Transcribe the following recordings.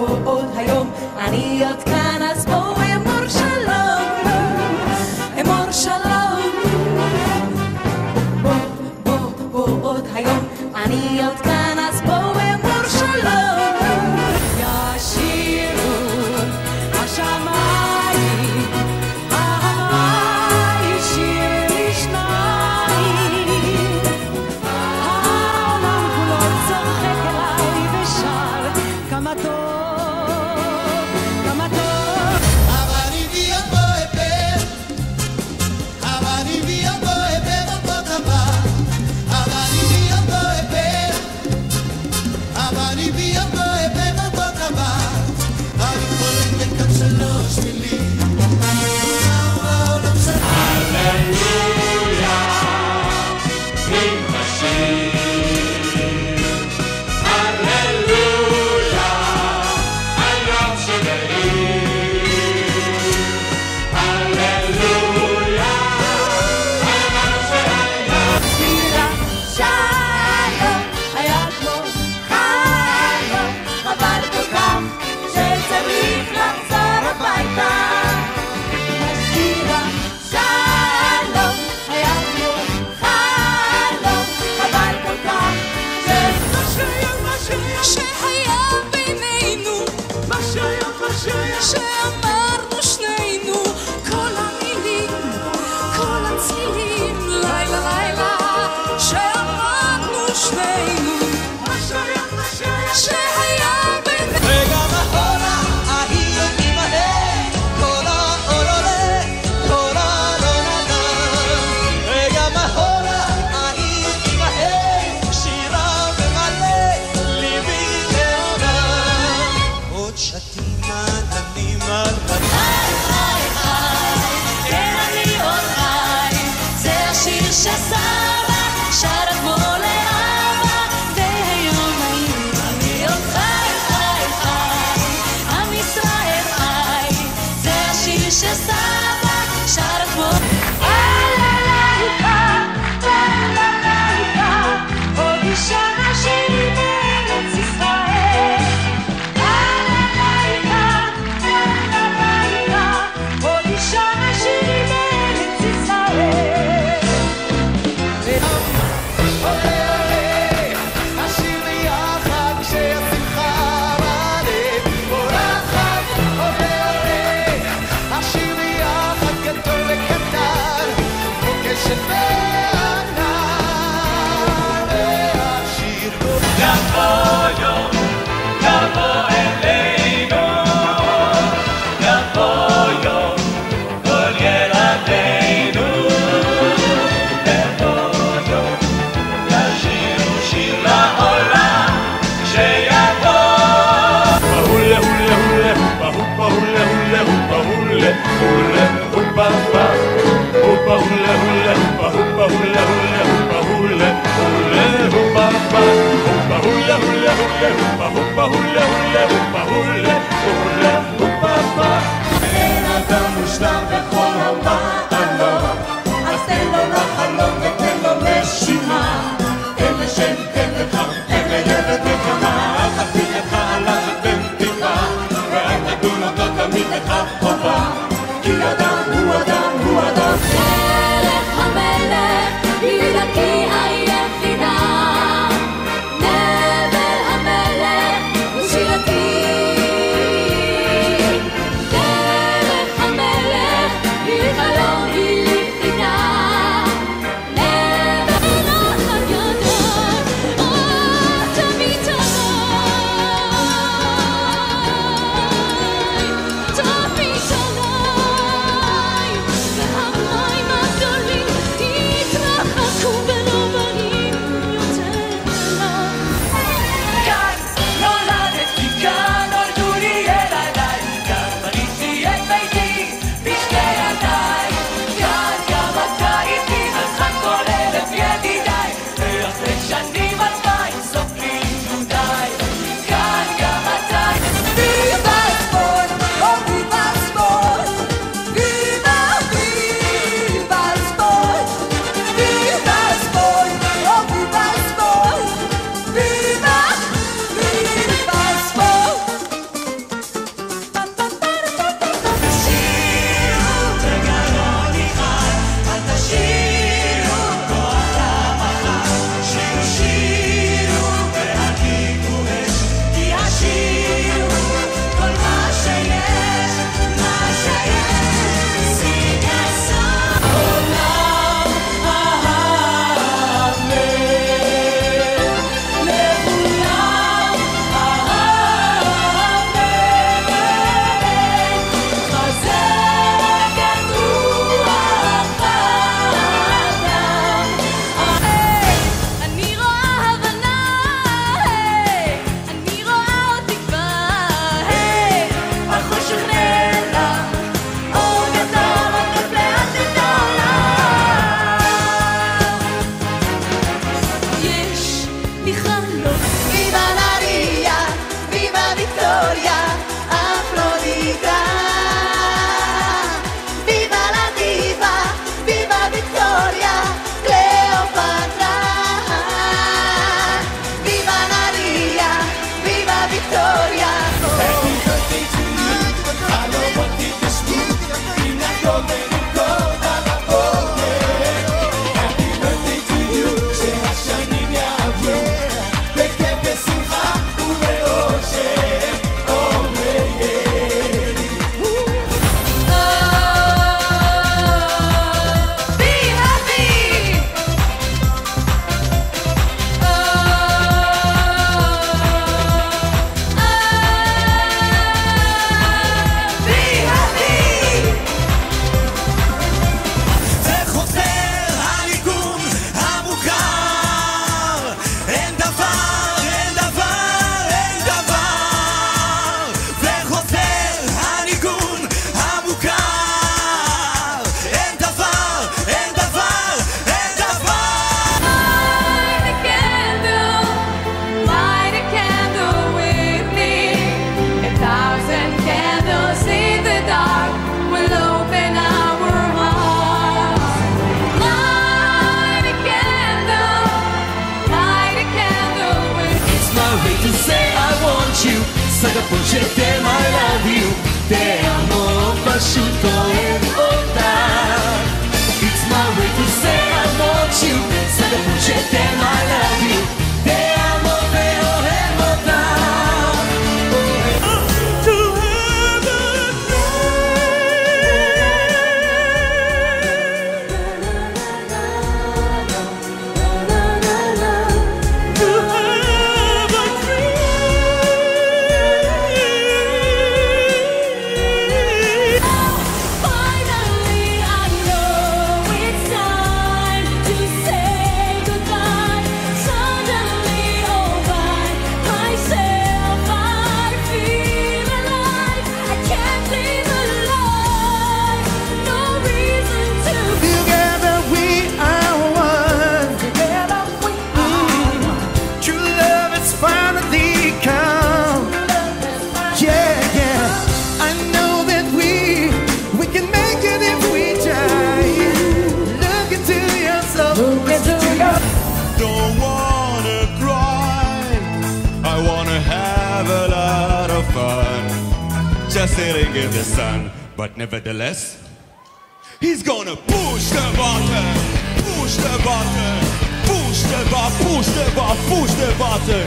בוא עוד היום, אני עוד כאן, אז בוא אמור שלום, אמור שלום. בוא עוד היום, אני עוד כאן, אז בוא אמור שלום. ישירו השמיים, אהבה ישיר לשניים, העולם כולו צוחק אליי ושר כמה טוב, כמה טוב. Avani via poepe, avani via poepe, botaba. Avani via poepe, avani via poepe, botaba. Ari kolen bekatselos mili. Alleluia, in Mashiach. Alleluia, al Yom She'Be'ir. Alleluia, al Yom She'Be'ir. שירה שלום, היה כמו חלום, חבל כל כך שצריך לחזור הביתה. שירה שלום, היה כמו חלום, חבל כל כך שהיה בינינו, שאמרנו שנינו כל המילים, כל הצילים, לילה לילה שאמרנו שנינו שהיה בינינו. וגם אחורה ההיא תימלא, כל העולולה, כל העוללה. וגם אחורה ההיא תימלא, שירה ומלא, ליבי לעולם. עוד שתים עננים על חי חי חי, כן אני עוד חי, זה השיר שסבא שרה כמו לאבא, והיום אני עוד חי חי חי, עם ישראל חי, זה השיר שסבא שרה כמו עוד אישה נשאיר בארץ ישראל. שתן I love you, te amo, פשוט אוהב אותך. It's my way to say I want you, זה לפות שתן I love you, te amo ואוהב אותך. To heaven, just sitting in the sun, but nevertheless, he's gonna push the button, push the button, push the button, push the button, push the button.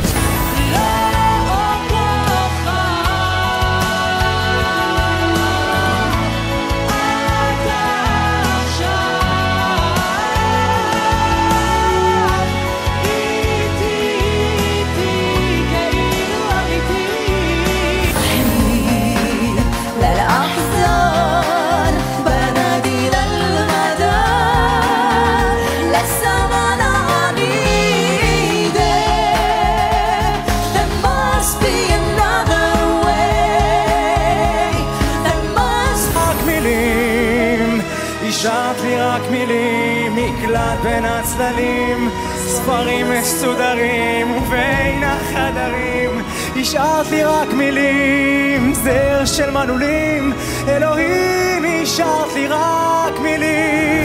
שרת לי רק מילים, מקלט בין הצללים, ספרים מסודרים ובין החדרים. השארת לי רק מילים, זר של מנעולים, אלוהים השארת לי רק מילים.